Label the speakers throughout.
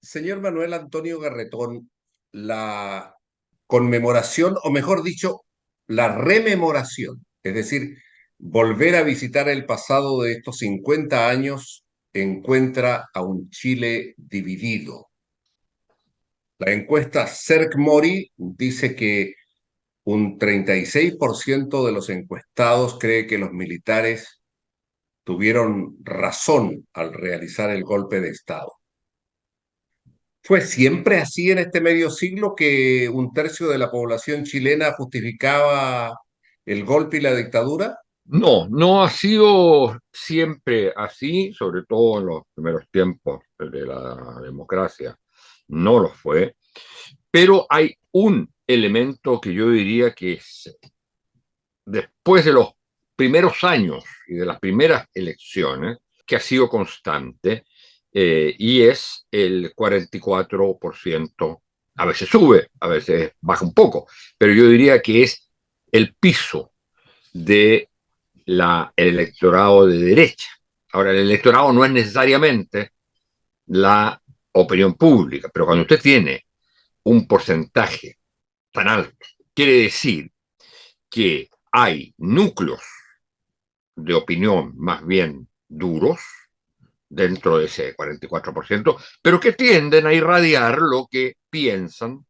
Speaker 1: Señor Manuel Antonio Garretón, la conmemoración, o mejor dicho, la rememoración, es decir, volver a visitar el pasado de estos 50 años, encuentra a un Chile dividido. La encuesta CERC-Mori dice que un 36% de los encuestados cree que los militares tuvieron razón al realizar el golpe de Estado. ¿Fue siempre así en este medio siglo que un tercio de la población chilena justificaba el golpe y la dictadura?
Speaker 2: No, no ha sido siempre así, sobre todo en los primeros tiempos de la democracia, no lo fue, pero hay un elemento que yo diría que es, después de los primeros años y de las primeras elecciones, que ha sido constante, y es el 44%. A veces sube, a veces baja un poco, pero yo diría que es el piso de el electorado de derecha. Ahora, el electorado no es necesariamente la opinión pública, pero cuando usted tiene un porcentaje tan alto, quiere decir que hay núcleos de opinión más bien duros dentro de ese 44%, pero que tienden a irradiar lo que piensan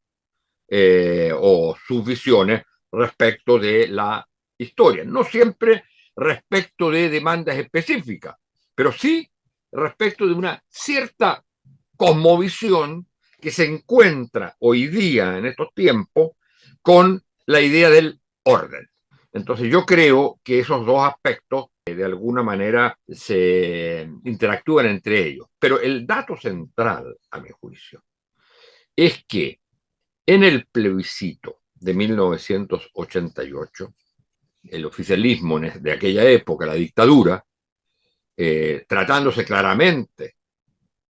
Speaker 2: o sus visiones respecto de la historia. No siempre respecto de demandas específicas, pero sí respecto de una cierta cosmovisión que se encuentra hoy día, en estos tiempos, con la idea del orden. Entonces yo creo que esos dos aspectos de alguna manera se interactúan entre ellos. Pero el dato central, a mi juicio, es que en el plebiscito de 1988, el oficialismo de aquella época, la dictadura, tratándose claramente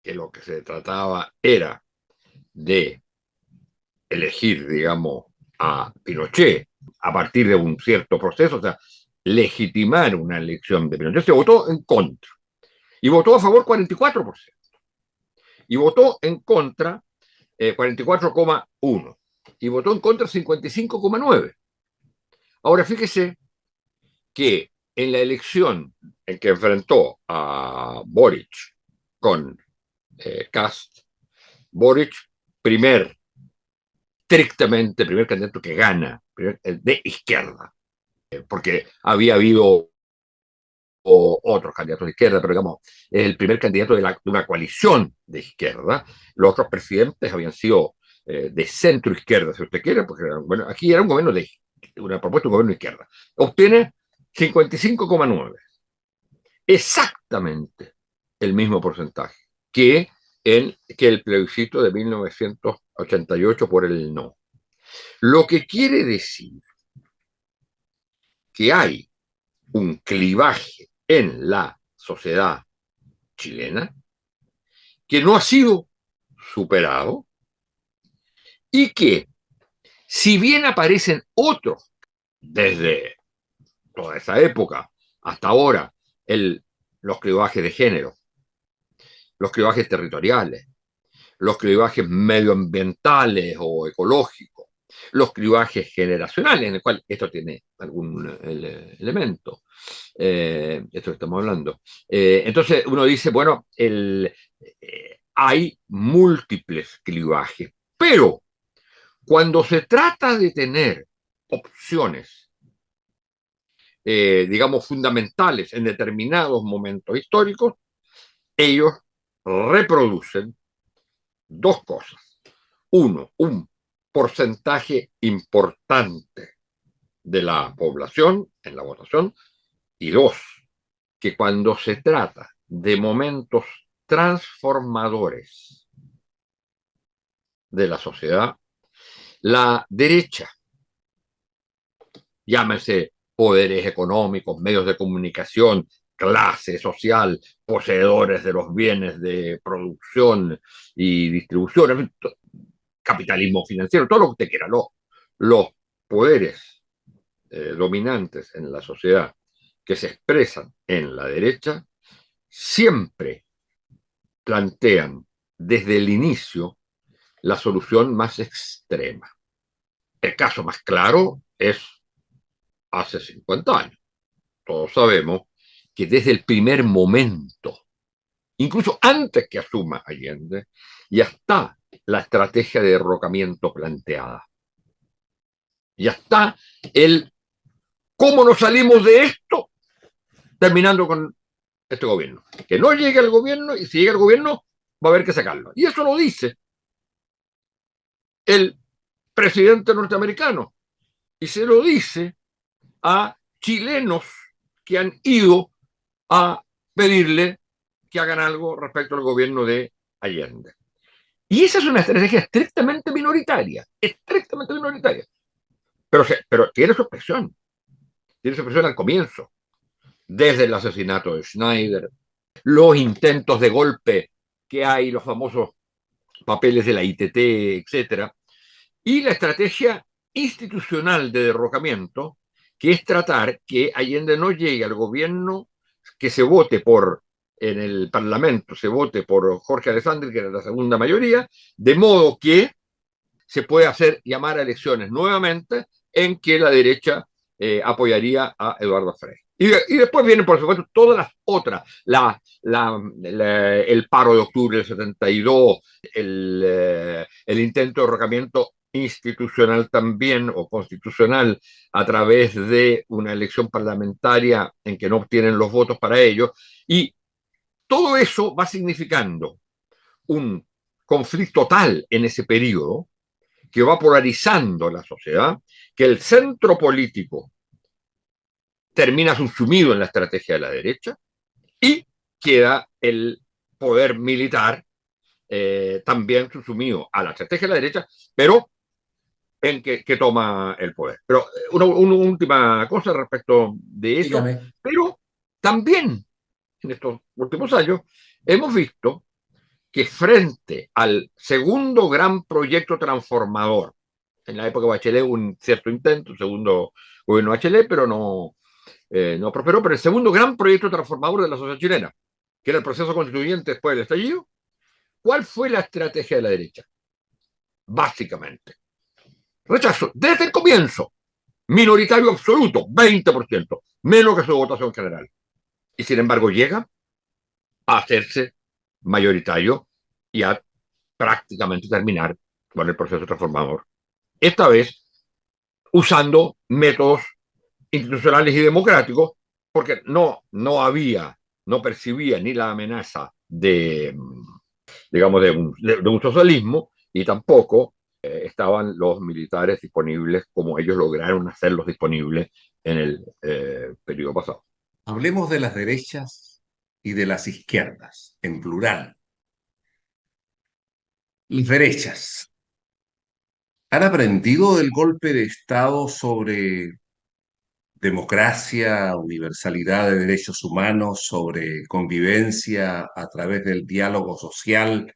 Speaker 2: que lo que se trataba era de elegir, digamos, a Pinochet a partir de un cierto proceso, o sea, legitimar una elección de Pinochet, se votó en contra. Y votó a favor 44%. Y votó en contra 44,1%. Y votó en contra 55,9%. Ahora fíjese que en la elección en que enfrentó a Boric con Kast, Boric, primer, estrictamente, primer candidato que gana, de izquierda, porque había habido otros candidatos de izquierda, pero digamos, es el primer candidato de una coalición de izquierda. Los otros presidentes habían sido de centro izquierda, si usted quiere, porque bueno, aquí era un gobierno de una propuesta de un gobierno de izquierda. Obtiene 55,9, exactamente el mismo porcentaje que el plebiscito de 1988 por el no. Lo que quiere decir que hay un clivaje en la sociedad chilena que no ha sido superado y que, si bien aparecen otros desde toda esa época hasta ahora, los clivajes de género, los clivajes territoriales, los clivajes medioambientales o ecológicos, los clivajes generacionales, en el cual esto tiene algún elemento, esto que estamos hablando. Entonces uno dice, bueno, hay múltiples clivajes, pero cuando se trata de tener opciones, digamos, fundamentales en determinados momentos históricos, ellos reproducen dos cosas. Uno, un porcentaje importante de la población en la votación, y dos, que cuando se trata de momentos transformadores de la sociedad, la derecha, llámese poderes económicos, medios de comunicación, clase social, poseedores de los bienes de producción y distribución, capitalismo financiero, todo lo que usted quiera, los poderes dominantes en la sociedad que se expresan en la derecha siempre plantean desde el inicio la solución más extrema. El caso más claro es hace 50 años. Todos sabemos que desde el primer momento, incluso antes que asuma Allende, ya está la estrategia de derrocamiento planteada. Ya está el cómo nos salimos de esto, terminando con este gobierno. Que no llegue al gobierno, y si llega al gobierno, va a haber que sacarlo. Y eso lo dice el presidente norteamericano. Y se lo dice a chilenos que han ido a pedirle que hagan algo respecto al gobierno de Allende. Y esa es una estrategia estrictamente minoritaria, pero tiene su expresión al comienzo, desde el asesinato de Schneider, los intentos de golpe que hay, los famosos papeles de la ITT, etcétera, y la estrategia institucional de derrocamiento, que es tratar que Allende no llegue al gobierno, que se vote en el Parlamento, se vote por Jorge Alessandri, que era la segunda mayoría, de modo que se puede hacer llamar a elecciones nuevamente en que la derecha apoyaría a Eduardo Frei. Y después vienen, por supuesto, todas las otras, el paro de octubre del 72, el intento de derrocamiento institucional también, o constitucional, a través de una elección parlamentaria en que no obtienen los votos para ello, y todo eso va significando un conflicto tal en ese periodo que va polarizando la sociedad, que el centro político termina subsumido en la estrategia de la derecha y queda el poder militar también subsumido a la estrategia de la derecha, pero en que toma el poder. Pero una última cosa respecto de eso,
Speaker 1: Dígame.
Speaker 2: pero también en estos últimos años hemos visto que frente al segundo gran proyecto transformador, en la época de Bachelet hubo un cierto intento, el segundo gobierno de Bachelet, pero no prosperó, pero el segundo gran proyecto transformador de la sociedad chilena, que era el proceso constituyente después del estallido, ¿cuál fue la estrategia de la derecha? Básicamente, rechazo, desde el comienzo, minoritario absoluto, 20%, menos que su votación general. Y sin embargo llega a hacerse mayoritario y a prácticamente terminar con el proceso transformador. Esta vez usando métodos institucionales y democráticos, porque no percibía ni la amenaza digamos, de un socialismo, y tampoco estaban los militares disponibles como ellos lograron hacerlos disponibles en el periodo pasado.
Speaker 1: Hablemos de las derechas y de las izquierdas, en plural. Las derechas. ¿Han aprendido del golpe de Estado sobre democracia, universalidad de derechos humanos, sobre convivencia a través del diálogo social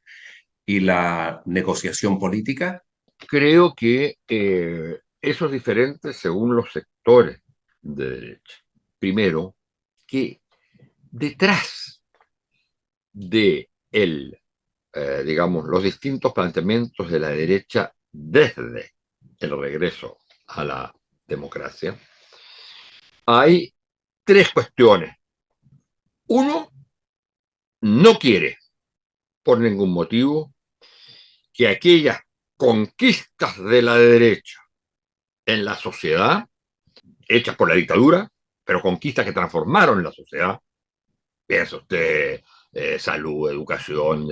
Speaker 1: y la negociación política?
Speaker 2: Creo que eso es diferente según los sectores de derecha. Primero, que detrás de digamos, los distintos planteamientos de la derecha desde el regreso a la democracia, hay tres cuestiones. Uno, no quiere, por ningún motivo, que aquellas conquistas de la derecha en la sociedad, hechas por la dictadura, pero conquistas que transformaron la sociedad, piensa usted, salud, educación,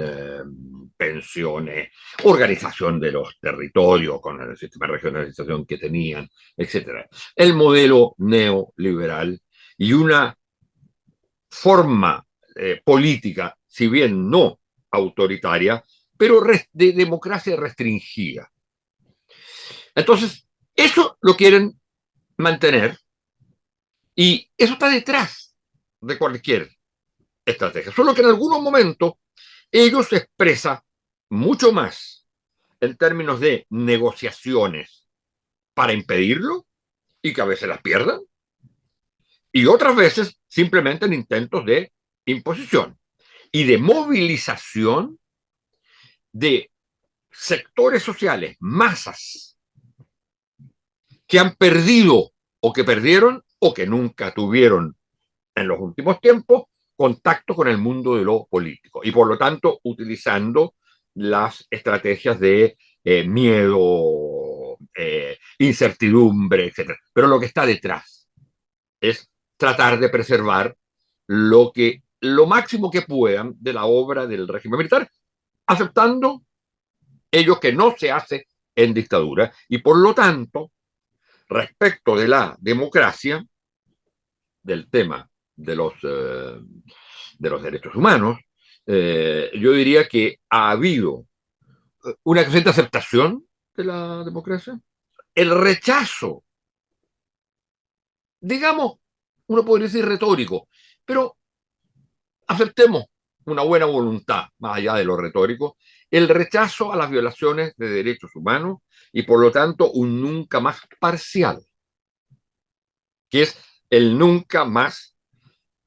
Speaker 2: pensiones, organización de los territorios con el sistema de regionalización que tenían, etcétera. El modelo neoliberal y una forma política, si bien no autoritaria, pero de democracia restringida. Entonces, eso lo quieren mantener y eso está detrás de cualquier estrategia. Solo que en algunos momentos ellos se expresan mucho más en términos de negociaciones para impedirlo y que a veces las pierdan, y otras veces simplemente en intentos de imposición y de movilización de sectores sociales, masas, que han perdido o que perdieron o que nunca tuvieron en los últimos tiempos contacto con el mundo de lo político y por lo tanto utilizando las estrategias de miedo, incertidumbre, etcétera. Pero lo que está detrás es tratar de preservar lo máximo que puedan de la obra del régimen militar, aceptando ello que no se hace en dictadura y por lo tanto respecto de la democracia, del tema de los derechos humanos, yo diría que ha habido una creciente aceptación de la democracia, el rechazo, digamos, uno podría decir retórico, pero aceptemos una buena voluntad, más allá de lo retórico, el rechazo a las violaciones de derechos humanos y por lo tanto un nunca más parcial, que es el nunca más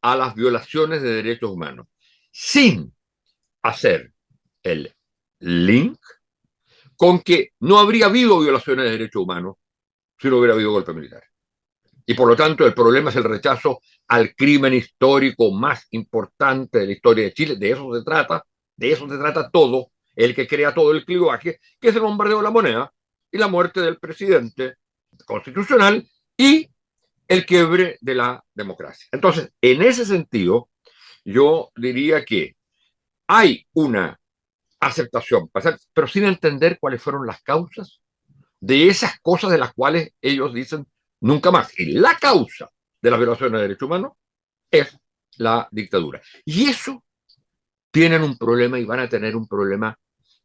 Speaker 2: a las violaciones de derechos humanos, sin hacer el link con que no habría habido violaciones de derechos humanos si no hubiera habido golpe militar. Y por lo tanto el problema es el rechazo al crimen histórico más importante de la historia de Chile. De eso se trata todo, el que crea todo el clivaje, que es el bombardeo de la moneda y la muerte del presidente constitucional y el quiebre de la democracia. Entonces, en ese sentido, yo diría que hay una aceptación, pero sin entender cuáles fueron las causas de esas cosas de las cuales ellos dicen nunca más. Y la causa de las violaciones de derechos humanos es la dictadura. Y eso tienen un problema y van a tener un problema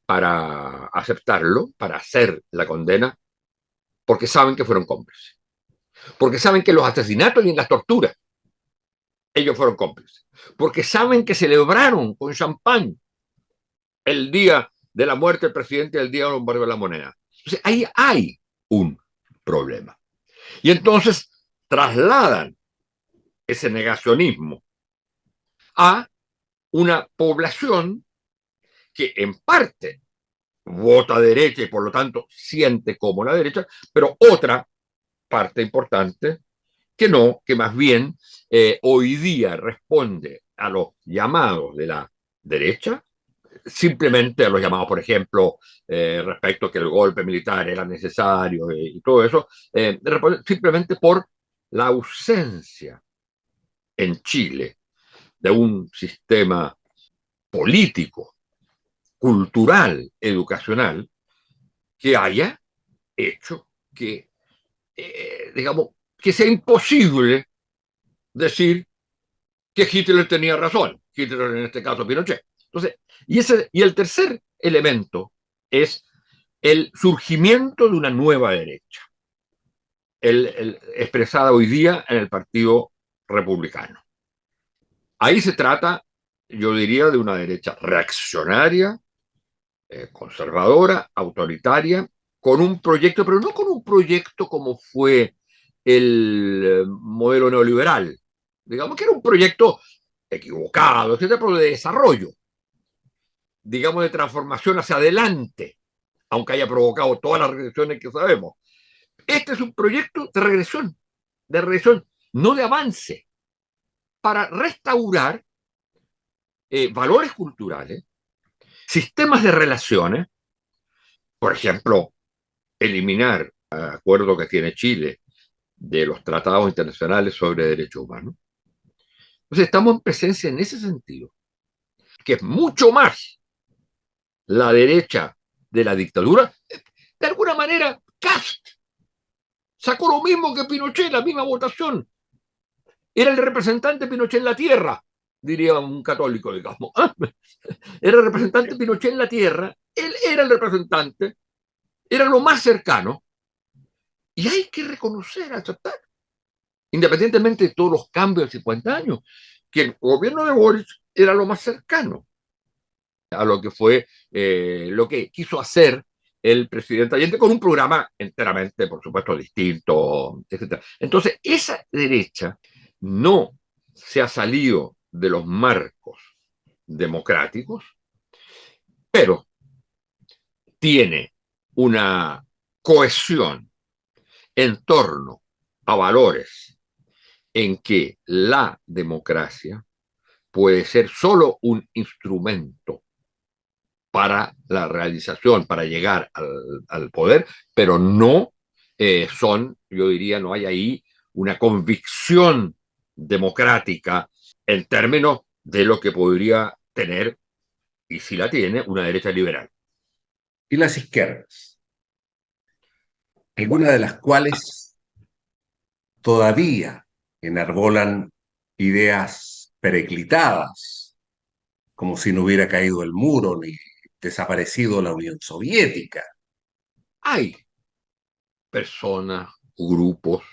Speaker 2: para aceptarlo, para hacer la condena, porque saben que fueron cómplices. Porque saben que los asesinatos y en las torturas, ellos fueron cómplices. Porque saben que celebraron con champán el día de la muerte del presidente y el día del bombardeo de la moneda. Entonces, ahí hay un problema. Y entonces trasladan ese negacionismo a una población que en parte vota derecha y por lo tanto siente como la derecha, pero otra parte importante que no, que más bien hoy día responde a los llamados de la derecha, simplemente a los llamados, por ejemplo, respecto a que el golpe militar era necesario y todo eso, simplemente por la ausencia en Chile de un sistema político, cultural, educacional, que haya hecho que, digamos, que sea imposible decir que Hitler tenía razón, Hitler en este caso Pinochet. Entonces, y el tercer elemento es el surgimiento de una nueva derecha, expresada hoy día en el Partido Republicano. Ahí se trata, yo diría, de una derecha reaccionaria, conservadora, autoritaria, con un proyecto, pero no con un proyecto como fue el modelo neoliberal. Digamos que era un proyecto equivocado, etcétera, pero de desarrollo, digamos, de transformación hacia adelante, aunque haya provocado todas las regresiones que sabemos. Este es un proyecto de regresión, no de avance, para restaurar valores culturales, sistemas de relaciones, por ejemplo, eliminar el acuerdo que tiene Chile de los tratados internacionales sobre derechos humanos. Entonces estamos en presencia en ese sentido, que es mucho más la derecha de la dictadura. De alguna manera, Cast sacó lo mismo que Pinochet, la misma votación. Era el representante Pinochet en la tierra, diría un católico, digamos. Era el representante Pinochet en la tierra, él era el representante, era lo más cercano, y hay que reconocer, aceptar, independientemente de todos los cambios de 50 años, que el gobierno de Boric era lo más cercano a lo que fue lo que quiso hacer el presidente Allende con un programa enteramente, por supuesto, distinto, etc. Entonces, esa derecha no se ha salido de los marcos democráticos, pero tiene una cohesión en torno a valores en que la democracia puede ser solo un instrumento para la realización, para llegar al poder, pero no yo diría, no hay ahí una convicción democrática en términos de lo que podría tener, y si la tiene, una derecha liberal.
Speaker 1: Y las izquierdas,
Speaker 2: Bueno,
Speaker 1: algunas de las cuales todavía enarbolan ideas periclitadas, como si no hubiera caído el muro ni desaparecido la Unión Soviética.
Speaker 2: hay personas, grupos,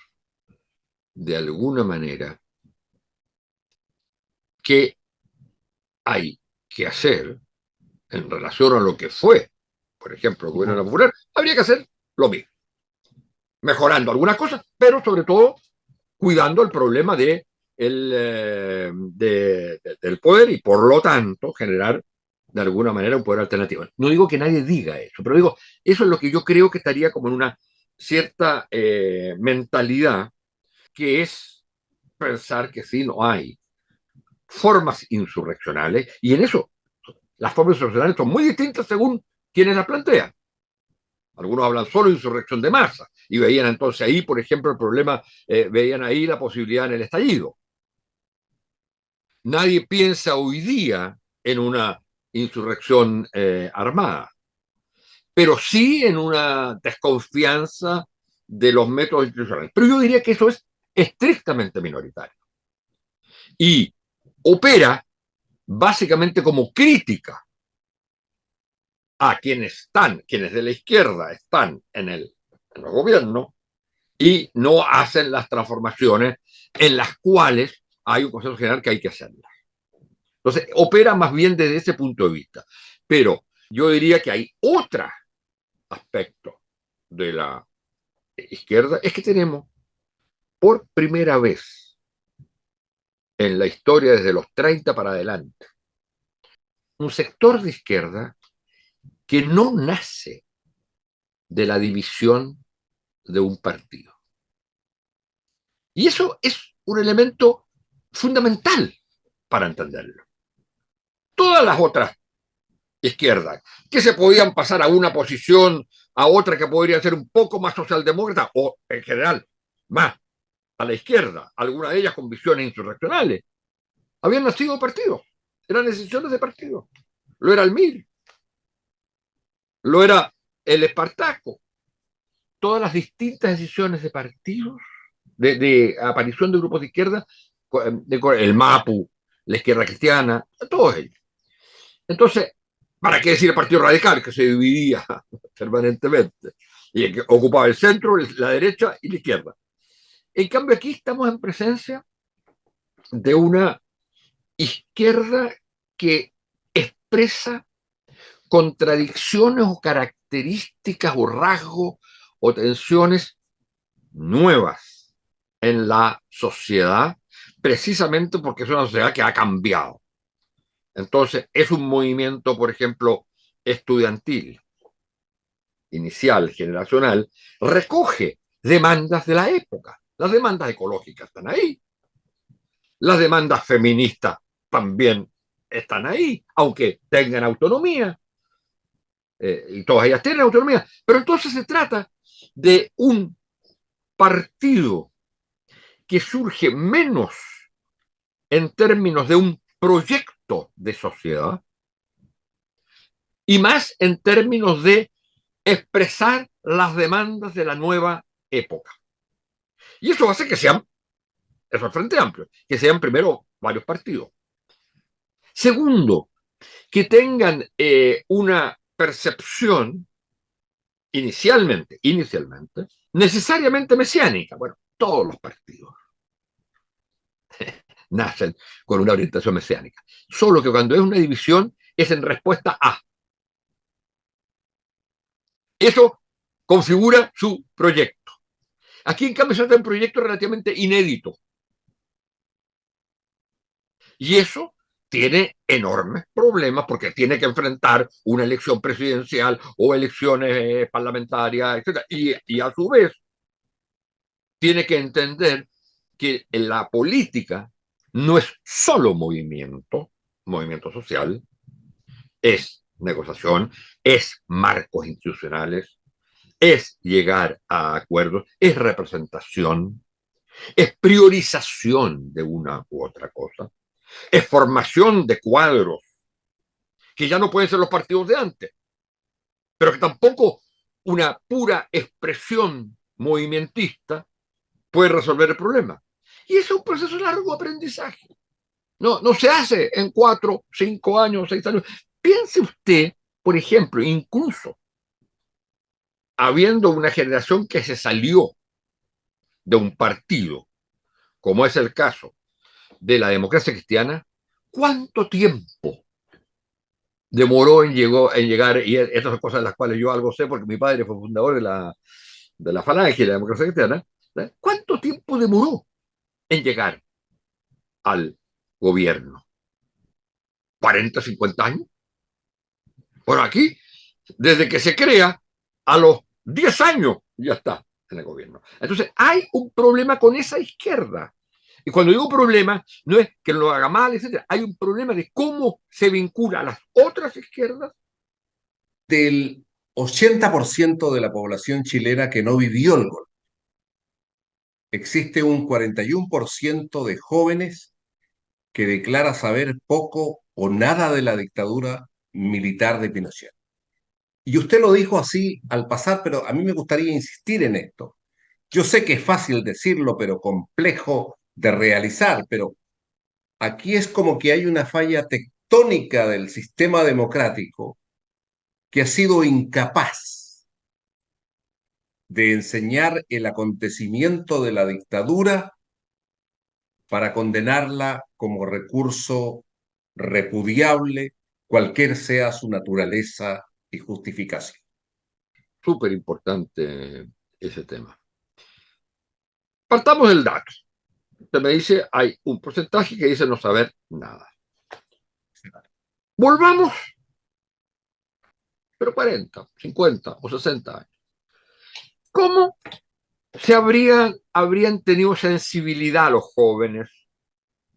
Speaker 2: de alguna manera, que hay que hacer en relación a lo que fue, por ejemplo, el gobierno popular, habría que hacer lo mismo, mejorando algunas cosas, pero sobre todo cuidando el problema del poder y por lo tanto generar de alguna manera un poder alternativo. No digo que nadie diga eso, pero digo, eso es lo que yo creo que estaría como en una cierta mentalidad, que es pensar que sí, no hay formas insurreccionales, y en eso las formas insurreccionales son muy distintas según quienes las plantean. Algunos hablan solo de insurrección de masa y veían entonces ahí, por ejemplo, el problema, veían ahí la posibilidad en el estallido. Nadie piensa hoy día en una insurrección armada, pero sí en una desconfianza de los métodos institucionales. Pero yo diría que eso es estrictamente minoritario y opera básicamente como crítica a quienes de la izquierda están en el gobierno y no hacen las transformaciones en las cuales hay un consenso general que hay que hacerlas. Entonces, opera más bien desde ese punto de vista. Pero yo diría que hay otro aspecto de la izquierda, es que tenemos por primera vez en la historia desde los 30 para adelante un sector de izquierda que no nace de la división de un partido. Y eso es un elemento fundamental para entenderlo. Todas las otras izquierdas que se podían pasar a una posición, a otra que podría ser un poco más socialdemócrata o en general más a la izquierda, algunas de ellas con visiones insurreccionales, habían nacido partidos, eran decisiones de partidos. Lo era el MIR, lo era el Espartaco, todas las distintas decisiones de partidos, de aparición de grupos de izquierda, el MAPU, la izquierda cristiana, todos ellos. Entonces, ¿para qué decir el Partido Radical, que se dividía permanentemente y que ocupaba el centro, la derecha y la izquierda? En cambio, aquí estamos en presencia de una izquierda que expresa contradicciones o características o rasgos o tensiones nuevas en la sociedad, precisamente porque es una sociedad que ha cambiado. Entonces, es un movimiento, por ejemplo, estudiantil, inicial, generacional, recoge demandas de la época. Las demandas ecológicas están ahí. Las demandas feministas también están ahí, aunque tengan autonomía. Y todas ellas tienen autonomía. Pero entonces se trata de un partido que surge menos en términos de un proyecto de sociedad y más en términos de expresar las demandas de la nueva época. Y eso hace que sean, eso es el Frente Amplio, que sean primero varios partidos. Segundo, que tengan una percepción inicialmente, necesariamente mesiánica. Bueno, todos los partidos nacen con una orientación mesiánica. Solo que cuando es una división es en respuesta a. Eso configura su proyecto. Aquí, en cambio, se trata de un proyecto relativamente inédito. Y eso tiene enormes problemas porque tiene que enfrentar una elección presidencial o elecciones parlamentarias, etcétera. Y a su vez tiene que entender que la política no es solo movimiento social, es negociación, es marcos institucionales, es llegar a acuerdos, es representación, es priorización de una u otra cosa, es formación de cuadros que ya no pueden ser los partidos de antes, pero que tampoco una pura expresión movimentista puede resolver el problema. Y es un proceso largo de aprendizaje. No se hace en 4, 5 años, 6 años. Piense usted, por ejemplo, incluso habiendo una generación que se salió de un partido, como es el caso de la democracia cristiana, ¿cuánto tiempo demoró en llegar? Y estas son cosas de las cuales yo algo sé porque mi padre fue fundador de la Falange, de la democracia cristiana. ¿Cuánto tiempo demoró en llegar al gobierno? ¿40, 50 años? Bueno, aquí, desde que se crea, a los 10 años ya está en el gobierno. Entonces, hay un problema con esa izquierda. Y cuando digo problema, no es que lo haga mal, etcétera. Hay un problema de cómo se vincula a las otras izquierdas.
Speaker 1: Del 80% de la población chilena que no vivió el golpe, existe un 41% de jóvenes que declara saber poco o nada de la dictadura militar de Pinochet. Y usted lo dijo así al pasar, pero a mí me gustaría insistir en esto. Yo sé que es fácil decirlo, pero complejo de realizar, pero aquí es como que hay una falla tectónica del sistema democrático que ha sido incapaz de enseñar el acontecimiento de la dictadura para condenarla como recurso repudiable, cualquier sea su naturaleza y justificación.
Speaker 2: Súper importante ese tema. Partamos del dato. Usted me dice, hay un porcentaje que dice no saber nada. Volvamos, pero 40, 50 o 60 años. ¿Cómo habrían tenido sensibilidad los jóvenes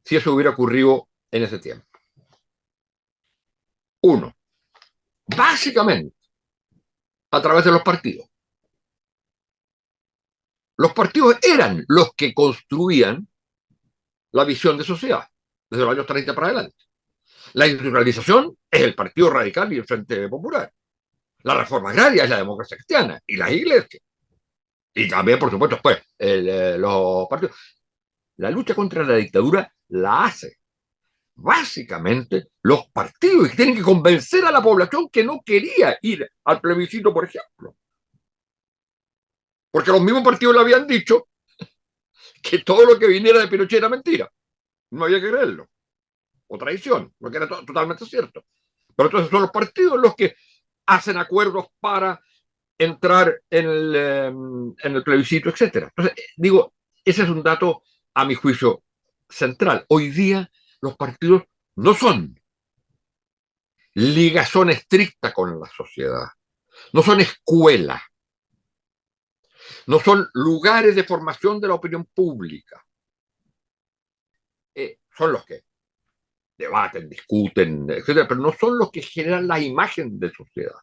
Speaker 2: si eso hubiera ocurrido en ese tiempo? Uno, básicamente, a través de los partidos. Los partidos eran los que construían la visión de sociedad, desde los años 30 para adelante. La industrialización es el Partido Radical y el Frente Popular. La reforma agraria es la democracia cristiana y las iglesias. Y también, por supuesto, pues, los partidos. La lucha contra la dictadura la hace básicamente los partidos que tienen que convencer a la población que no quería ir al plebiscito, por ejemplo. Porque los mismos partidos le habían dicho que todo lo que viniera de Pinochet era mentira. No había que creerlo. O traición, lo que era totalmente cierto. Pero entonces son los partidos los que hacen acuerdos para entrar en el plebiscito, etcétera. Entonces, digo, ese es un dato, a mi juicio, central. Hoy día los partidos no son ligazón estricta con la sociedad, no son escuelas, no son lugares de formación de la opinión pública. Son los que debaten, discuten, etcétera, pero no son los que generan la imagen de sociedad,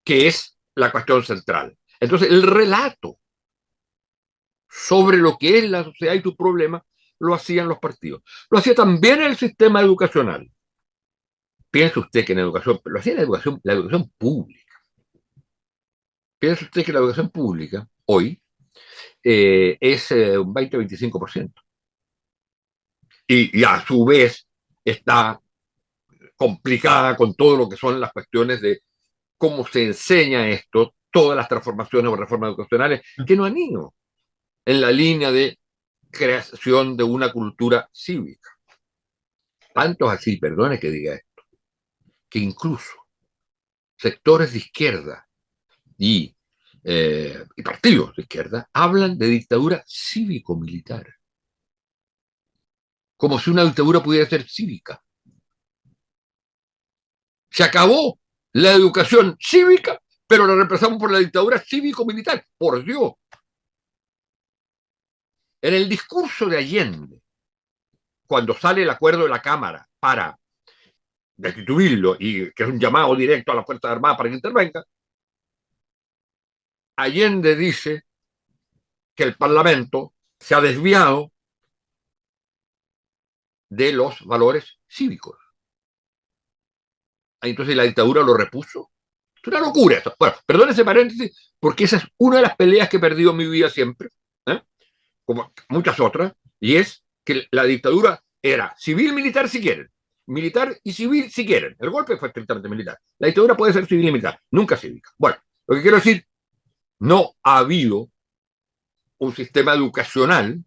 Speaker 2: que es la cuestión central. Entonces, el relato sobre lo que es la sociedad y sus problemas lo hacían los partidos. Lo hacía también el sistema educacional. Piense usted que en educación, lo hacía la educación pública. Piense usted que la educación pública hoy es un 20-25%. Y a su vez está complicada con todo lo que son las cuestiones de cómo se enseña esto, todas las transformaciones o reformas educacionales que no han ido en la línea de creación de una cultura cívica. Tanto así, perdone que diga esto, que incluso sectores de izquierda y partidos de izquierda hablan de dictadura cívico-militar. como si una dictadura pudiera ser cívica. Se acabó la educación cívica, pero la reemplazamos por la dictadura cívico-militar. Por Dios. En el discurso de Allende, cuando sale el acuerdo de la Cámara para destituirlo y que es un llamado directo a las Fuerzas Armadas para que intervengan, Allende dice que el Parlamento se ha desviado de los valores cívicos. Entonces la dictadura lo repuso. Es una locura eso. Bueno, perdón ese paréntesis, porque esa es una de las peleas que he perdido en mi vida siempre, ¿eh? Como muchas otras, y es que la dictadura era civil-militar si quieren, militar y civil si quieren. El golpe fue estrictamente militar. La dictadura puede ser civil y militar, nunca cívica. Bueno, lo que quiero decir, no ha habido un sistema educacional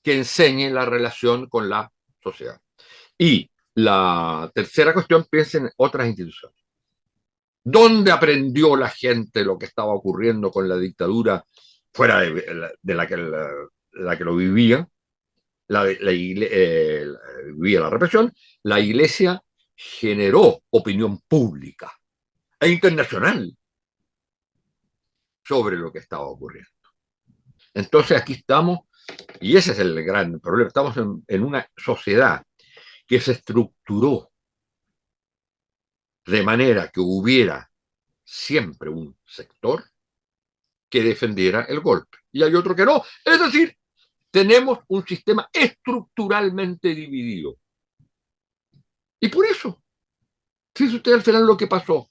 Speaker 2: que enseñe la relación con la sociedad. Y la tercera cuestión, piensa en otras instituciones. ¿Dónde aprendió la gente lo que estaba ocurriendo con la dictadura fuera de la que lo vivía? Vivía la represión. La iglesia generó opinión pública e internacional sobre lo que estaba ocurriendo. Entonces aquí estamos, y ese es el gran problema, estamos en una sociedad que se estructuró de manera que hubiera siempre un sector que defendiera el golpe y hay otro que no. Es decir, tenemos un sistema estructuralmente dividido. Y por eso, fíjese usted al final lo que pasó.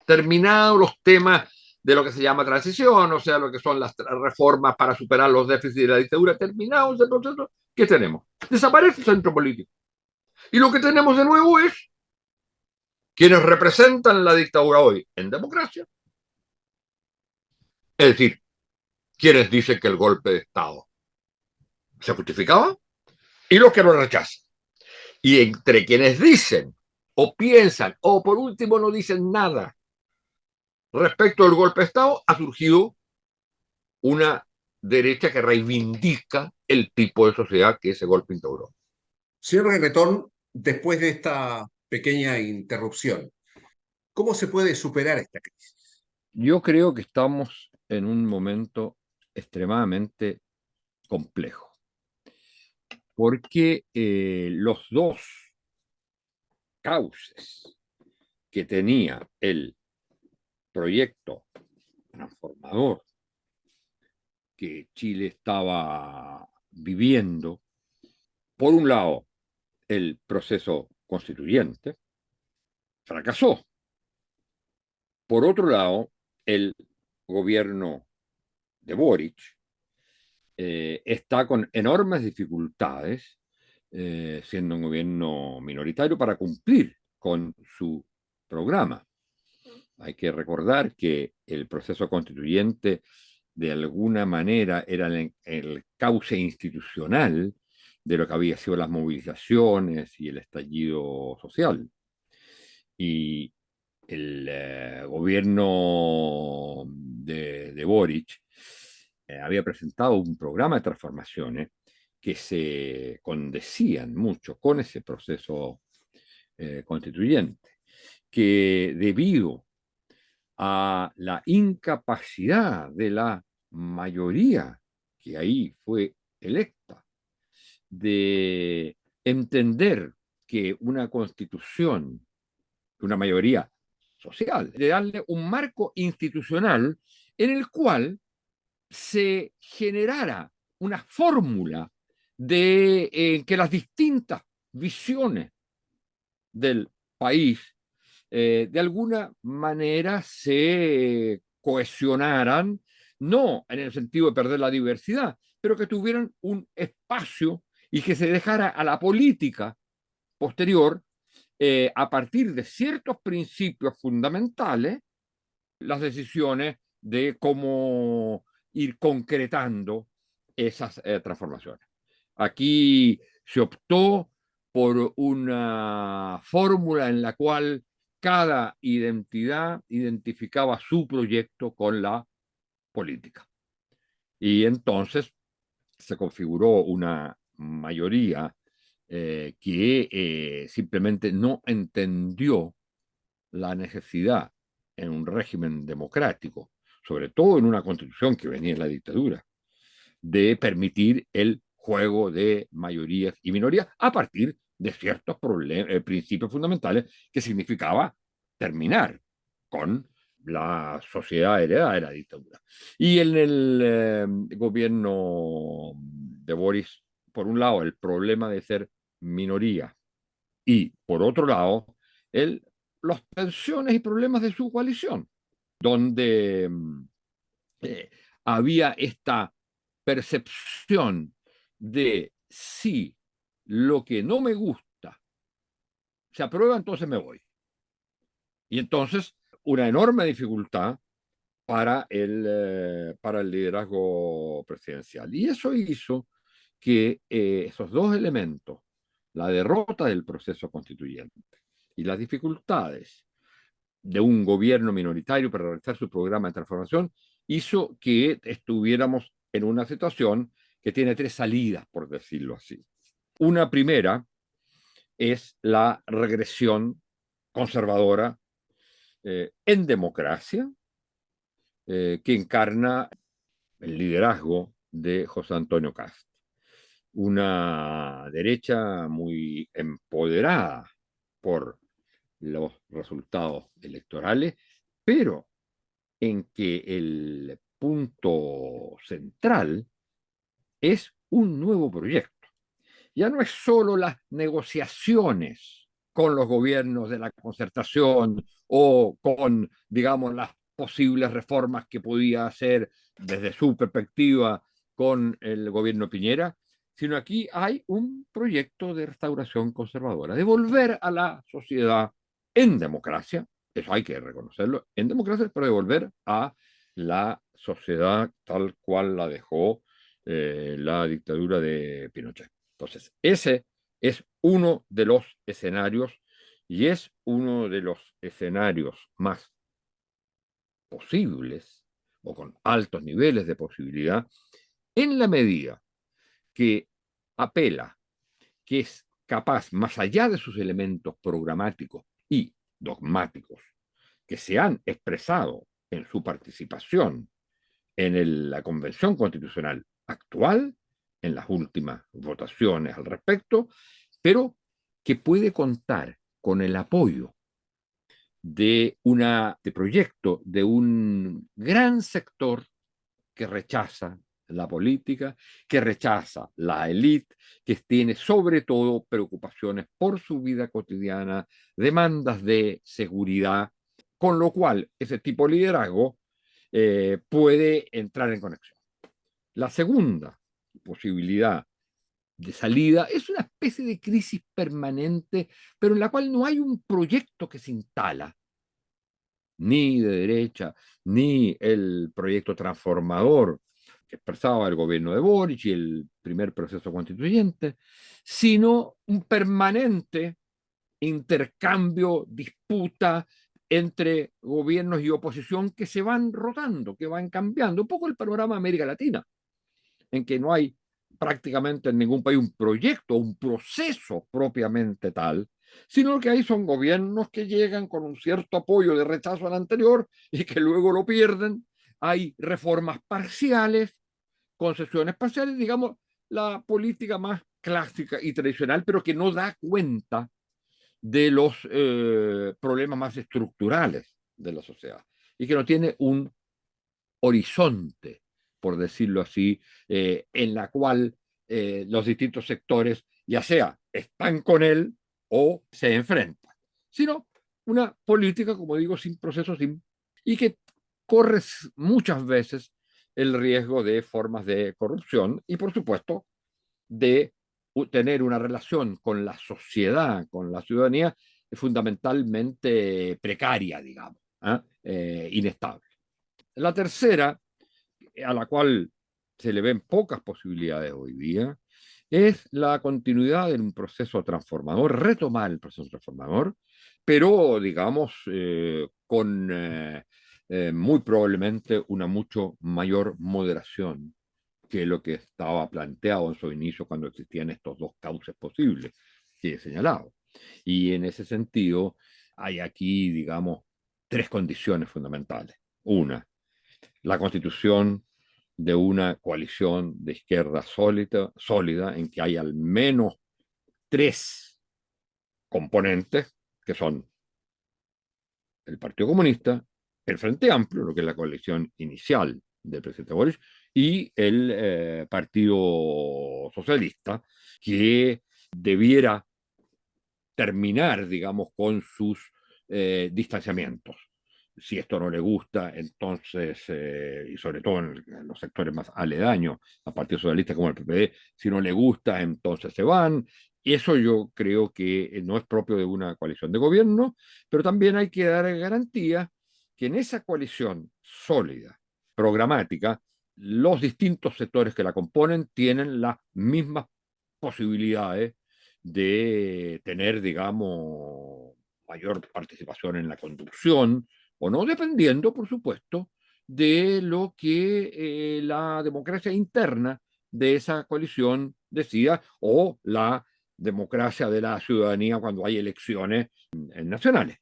Speaker 2: Terminados los temas de lo que se llama transición, o sea, lo que son las reformas para superar los déficits de la dictadura, terminados ese proceso, ¿qué tenemos? Desaparece el centro político. Y lo que tenemos de nuevo es quienes representan la dictadura hoy en democracia, es decir, quienes dicen que el golpe de Estado se justificaba y los que lo rechazan. Y entre quienes dicen o piensan o por último no dicen nada respecto del golpe de Estado, ha surgido una derecha que reivindica el tipo de sociedad que ese golpe instauró.
Speaker 1: Señor Garretón, después de esta pequeña interrupción, ¿cómo se puede superar esta crisis?
Speaker 2: Yo creo que estamos en un momento extremadamente complejo, porque los dos cauces que tenía el proyecto transformador que Chile estaba viviendo, por un lado, el proceso constituyente fracasó. Por otro lado, el gobierno de Boric está con enormes dificultades, siendo un gobierno minoritario, para cumplir con su programa. Hay que recordar que el proceso constituyente de alguna manera era el cauce institucional de lo que había sido las movilizaciones y el estallido social. Y el gobierno de Boric había presentado un programa de transformaciones que se condecían mucho con ese proceso constituyente, que debido a la incapacidad de la mayoría que ahí fue electa de entender que una constitución, una mayoría social, de darle un marco institucional en el cual se generara una fórmula de que las distintas visiones del país de alguna manera se cohesionaran, no en el sentido de perder la diversidad, pero que tuvieran un espacio y que se dejara a la política posterior, a partir de ciertos principios fundamentales, las decisiones de cómo ir concretando esas transformaciones. Aquí se optó por una fórmula en la cual cada identidad identificaba su proyecto con la política. Y entonces se configuró una mayoría que simplemente no entendió la necesidad en un régimen democrático, sobre todo en una constitución que venía en la dictadura, de permitir el juego de mayorías y minorías a partir de ciertos principios fundamentales que significaba terminar con la sociedad heredada de la dictadura. Y en el gobierno de Boris, por un lado, el problema de ser minoría y, por otro lado, las tensiones y problemas de su coalición, donde eh, había esta percepción de si lo que no me gusta se aprueba, entonces me voy. Y entonces una enorme dificultad para el liderazgo presidencial. Y eso hizo que esos dos elementos, la derrota del proceso constituyente y las dificultades de un gobierno minoritario para realizar su programa de transformación, hizo que estuviéramos en una situación que tiene tres salidas, por decirlo así. Una primera es la regresión conservadora en democracia que encarna el liderazgo de José Antonio Cast. Una derecha muy empoderada por los resultados electorales, pero en que el punto central es un nuevo proyecto. Ya no es solo las negociaciones con los gobiernos de la concertación o con, digamos, las posibles reformas que podía hacer desde su perspectiva con el gobierno Piñera, sino aquí hay un proyecto de restauración conservadora, de volver a la sociedad en democracia, eso hay que reconocerlo, en democracia, pero de volver a la sociedad tal cual la dejó la dictadura de Pinochet. Entonces, ese es uno de los escenarios y es uno de los escenarios más posibles o con altos niveles de posibilidad en la medida que apela, que es capaz, más allá de sus elementos programáticos y dogmáticos, que se han expresado en su participación en la Convención Constitucional actual, en las últimas votaciones al respecto, pero que puede contar con el apoyo de proyecto de un gran sector que rechaza la política, que rechaza la élite, que tiene sobre todo preocupaciones por su vida cotidiana, demandas de seguridad, con lo cual ese tipo de liderazgo puede entrar en conexión. La segunda posibilidad de salida es una especie de crisis permanente, pero en la cual no hay un proyecto que se instala, ni de derecha, ni el proyecto transformador que expresaba el gobierno de Boric y el primer proceso constituyente, sino un permanente intercambio, disputa entre gobiernos y oposición que se van rotando, que van cambiando. Un poco el panorama de América Latina, en que no hay prácticamente en ningún país un proyecto, un proceso propiamente tal, sino que hay son gobiernos que llegan con un cierto apoyo de rechazo al anterior y que luego lo pierden. Hay reformas parciales, concesiones parciales, digamos, la política más clásica y tradicional, pero que no da cuenta de los problemas más estructurales de la sociedad y que no tiene un horizonte, por decirlo así, en la cual los distintos sectores ya sea están con él o se enfrentan, sino una política, como digo, sin proceso sin, y que corre muchas veces el riesgo de formas de corrupción y, por supuesto, de tener una relación con la sociedad, con la ciudadanía, fundamentalmente precaria, digamos, inestable. La tercera, a la cual se le ven pocas posibilidades hoy día, es la continuidad de un proceso transformador, retomar el proceso transformador, pero digamos con muy probablemente una mucho mayor moderación que es lo que estaba planteado en su inicio cuando existían estos dos cauces posibles que he señalado. Y en ese sentido, hay aquí, digamos, tres condiciones fundamentales. Una, la constitución de una coalición de izquierda sólida en que hay al menos tres componentes, que son el Partido Comunista, el Frente Amplio, lo que es la coalición inicial del presidente Boris, y el Partido Socialista, que debiera terminar, digamos, con sus distanciamientos. Si esto no le gusta, entonces, y sobre todo en los sectores más aledaños al Partido Socialista como el PPD, si no le gusta, entonces se van. Y eso yo creo que no es propio de una coalición de gobierno, pero también hay que dar garantía que en esa coalición sólida, programática, los distintos sectores que la componen tienen las mismas posibilidades de tener, digamos, mayor participación en la conducción, o no, dependiendo, por supuesto, de lo que la democracia interna de esa coalición decida, o la democracia de la ciudadanía cuando hay elecciones nacionales.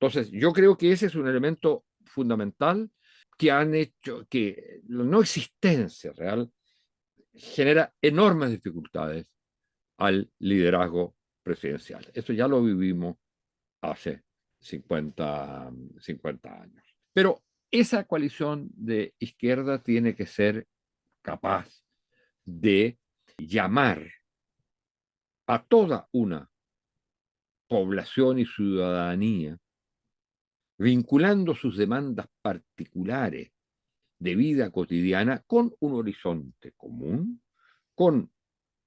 Speaker 2: Entonces, yo creo que ese es un elemento fundamental que han hecho que la no existencia real genera enormes dificultades al liderazgo presidencial. Eso ya lo vivimos hace 50 años. Pero esa coalición de izquierda tiene que ser capaz de llamar a toda una población y ciudadanía, vinculando sus demandas particulares de vida cotidiana con un horizonte común, con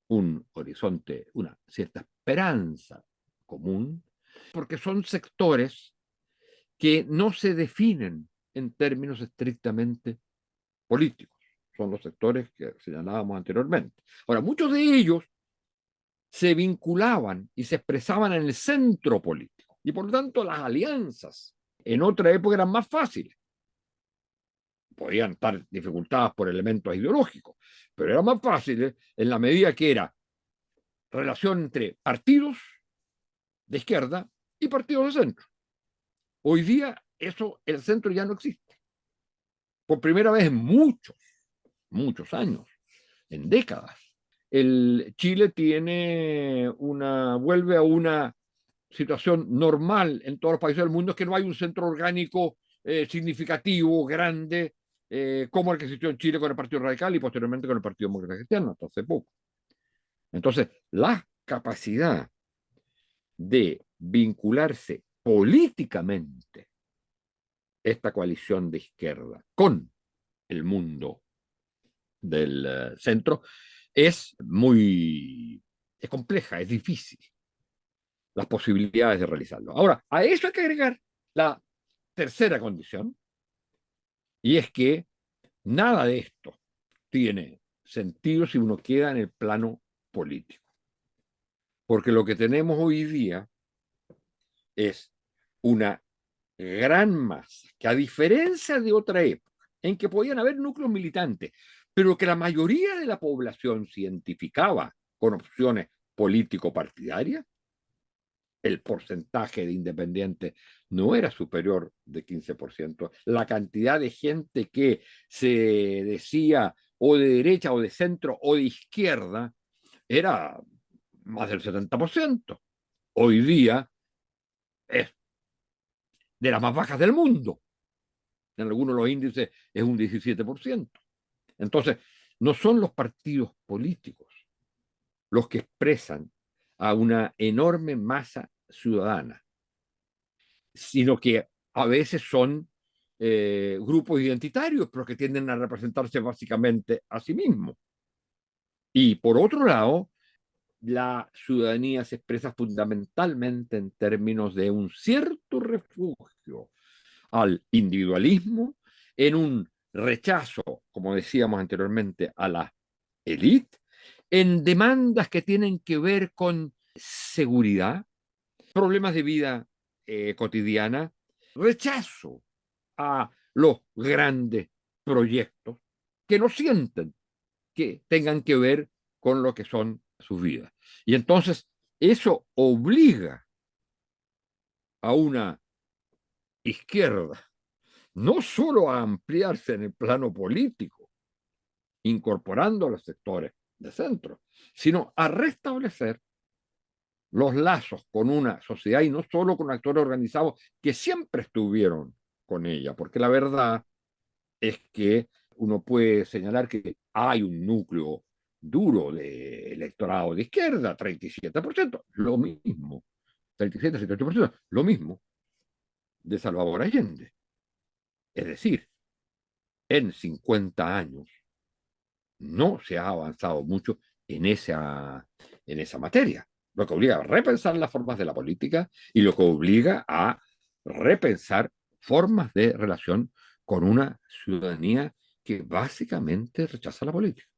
Speaker 2: un horizonte, una cierta esperanza común, porque son sectores que no se definen en términos estrictamente políticos. Son los sectores que señalábamos anteriormente. Ahora, muchos de ellos se vinculaban y se expresaban en el centro político. Y por lo tanto, las alianzas en otra época eran más fáciles. Podían estar dificultadas por elementos ideológicos, pero eran más fáciles en la medida que era relación entre partidos de izquierda y partidos de centro. Hoy día eso, el centro ya no existe. Por primera vez en muchos años, en décadas, el Chile vuelve a una situación normal en todos los países del mundo, es que no hay un centro orgánico significativo, grande, como el que existió en Chile con el Partido Radical y posteriormente con el Partido Demócrata Cristiano, hasta hace poco. Entonces, la capacidad de vincularse políticamente esta coalición de izquierda con el mundo del centro es compleja, es difícil las posibilidades de realizarlo. Ahora, a eso hay que agregar la tercera condición, y es que nada de esto tiene sentido si uno queda en el plano político. Porque lo que tenemos hoy día es una gran masa que, a diferencia de otra época en que podían haber núcleos militantes, pero que la mayoría de la población se identificaba con opciones político-partidarias, el porcentaje de independientes no era superior de 15%. La cantidad de gente que se decía o de derecha o de centro o de izquierda era más del 70%. Hoy día es de las más bajas del mundo. En algunos de los índices es un 17%. Entonces, no son los partidos políticos los que expresan a una enorme masa ciudadana, sino que a veces son grupos identitarios, pero que tienden a representarse básicamente a sí mismos. Y por otro lado, la ciudadanía se expresa fundamentalmente en términos de un cierto refugio al individualismo, en un rechazo, como decíamos anteriormente, a la élite, en demandas que tienen que ver con seguridad, problemas de vida cotidiana, rechazo a los grandes proyectos que no sienten que tengan que ver con lo que son sus vidas. Y entonces eso obliga a una izquierda no solo a ampliarse en el plano político, incorporando a los sectores de centro, sino a restablecer los lazos con una sociedad y no solo con actores organizados que siempre estuvieron con ella, porque la verdad es que uno puede señalar que hay un núcleo duro de electorado de izquierda, 37%, lo mismo, 37-78%, lo mismo de Salvador Allende. Es decir, en 50 años no se ha avanzado mucho en esa materia, lo que obliga a repensar las formas de la política y lo que obliga a repensar formas de relación con una ciudadanía que básicamente rechaza la política.